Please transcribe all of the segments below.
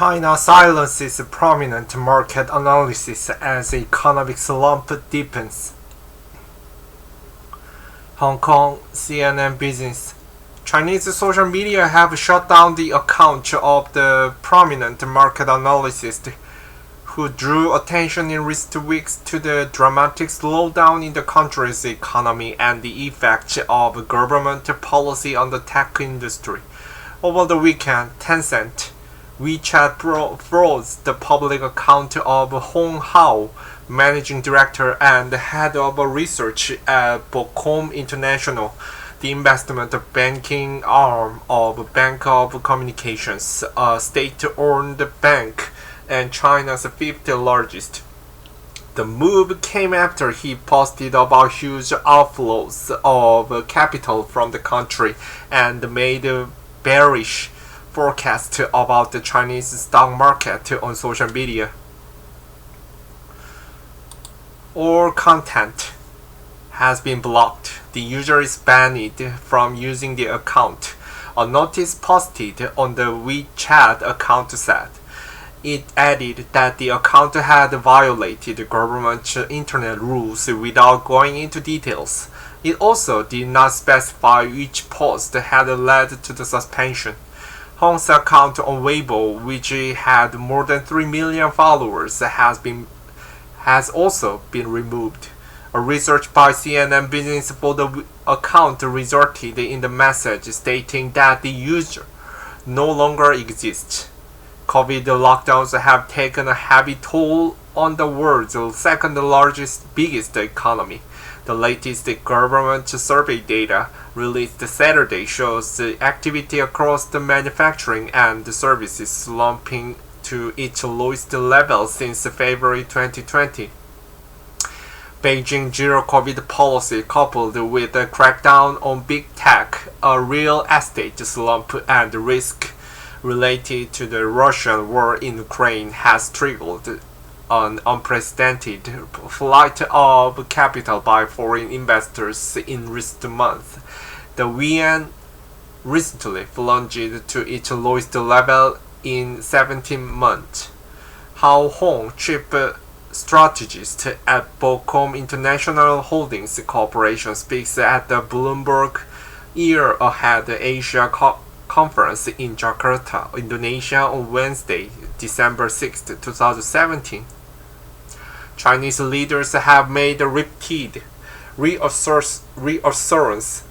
China silences prominent market analysis as economic slump deepens. Hong Kong CNN Business. Chinese social media have shut down the account of the prominent market analyst who drew attention in recent weeks to the dramatic slowdown in the country's economy and the effect of government policy on the tech industry. Over the weekend, Tencent WeChat froze the public account of Hong Hao, managing director and head of research at Bocom International, the investment banking arm of Bank of Communications, a state-owned bank and China's fifth largest. The move came after he posted about huge outflows of capital from the country and made bearish forecasts about the Chinese stock market on social media. All content has been blocked. The user is banned from using the account. A notice posted on the WeChat account said. It added that the account had violated government internet rules without going into details. It also did not specify which post had led to the suspension. Hong's account on Weibo, which had more than 3 million followers, has also been removed. A research by CNN Business for the account resulted in the message stating that the user no longer exists. COVID lockdowns have taken a heavy toll on the world's second biggest economy. The latest government survey data released Saturday shows the activity across the manufacturing and services slumping to its lowest level since February 2020. Beijing zero-COVID policy coupled with a crackdown on big tech, a real estate slump, and risk related to the Russian war in Ukraine has triggered an unprecedented flight of capital by foreign investors in recent months. The yuan recently plunged to its lowest level in 17 months. Hao Hong, chief strategist at Bocom International Holdings Corporation, speaks at the Bloomberg Year Ahead Asia Conference in Jakarta, Indonesia on Wednesday, December 6, 2017. Chinese leaders have made repeated reassurance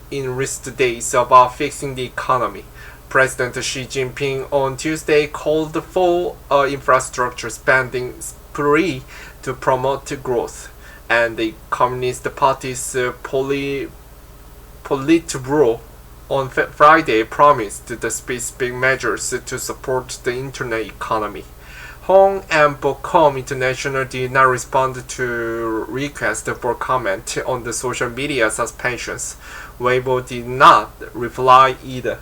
in recent days about fixing the economy. President Xi Jinping on Tuesday called for an infrastructure spending spree to promote growth, and the Communist Party's Politburo on Friday promised the specific measures to support the internet economy. Hong and Bocom International did not respond to requests for comment on the social media suspensions. Weibo did not reply either.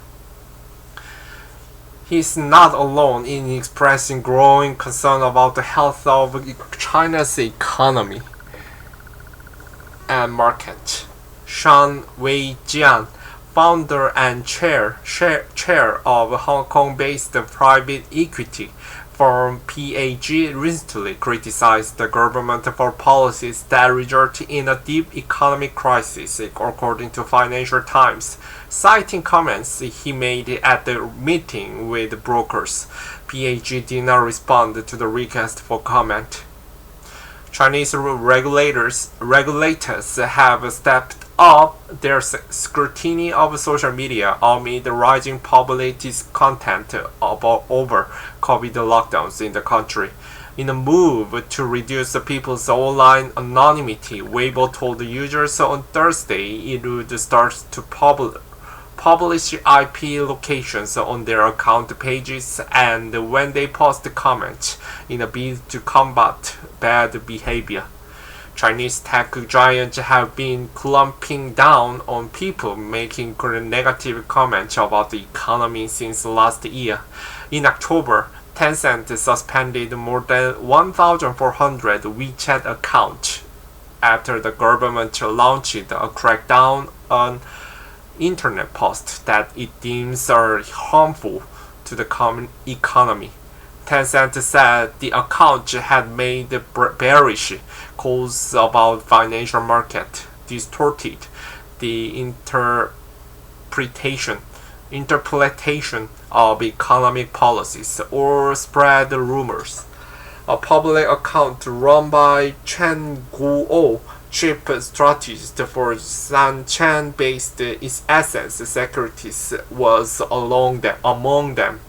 He is not alone in expressing growing concern about the health of China's economy and market. Shan Weijian, founder and chair of Hong Kong-based private equity firm PAG, recently criticized the government for policies that result in a deep economic crisis, according to Financial Times. Citing comments he made at the meeting with brokers, PAG did not respond to the request for comment. Chinese regulators have stepped up their scrutiny of social media amid the rising public discontent over COVID lockdowns in the country. In a move to reduce people's online anonymity, Weibo told users on Thursday it would start to publish IP locations on their account pages and when they post comments in a bid to combat bad behavior. Chinese tech giants have been clamping down on people making negative comments about the economy since last year. In October, Tencent suspended more than 1,400 WeChat accounts after the government launched a crackdown on internet posts that it deems are harmful to the economy. Tencent said the account had made bearish calls about financial market, distorted the interpretation of economic policies, or spread rumors. A public account run by Chen Guo, chief strategist for Sanchen-based Essence Securities, was among them.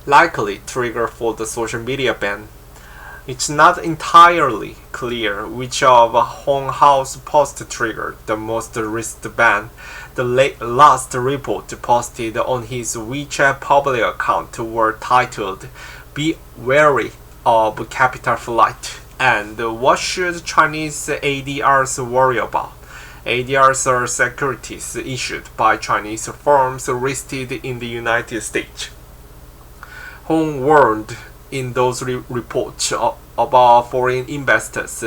Likely trigger for the social media ban. It's not entirely clear which of Hong Hao's posts triggered the most recent ban. The last report posted on his WeChat public account were titled "Be Wary of Capital Flight" and "What Should Chinese ADRs Worry About?" ADRs are securities issued by Chinese firms listed in the United States. Hong warned in those reports about foreign investors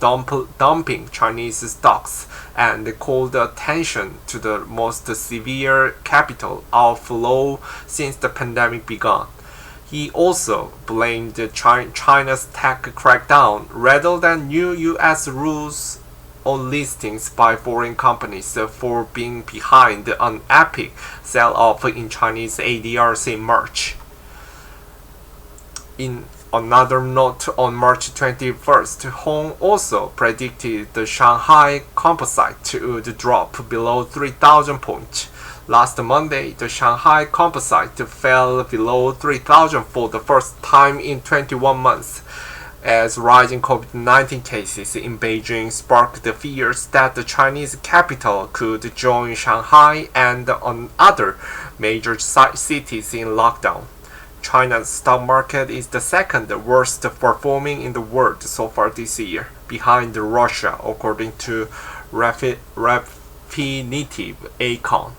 dumping Chinese stocks and called attention to the most severe capital outflow since the pandemic began. He also blamed China's tech crackdown rather than new U.S. rules on listings by foreign companies for being behind an epic sell-off in Chinese ADRs in March. In another note, on March 21st, Hong also predicted the Shanghai Composite would drop below 3,000 points. Last Monday, the Shanghai Composite fell below 3,000 for the first time in 21 months, as rising COVID-19 cases in Beijing sparked the fears that the Chinese capital could join Shanghai and other major cities in lockdown. China's stock market is the second worst performing in the world so far this year, behind Russia, according to Refinitiv Econ.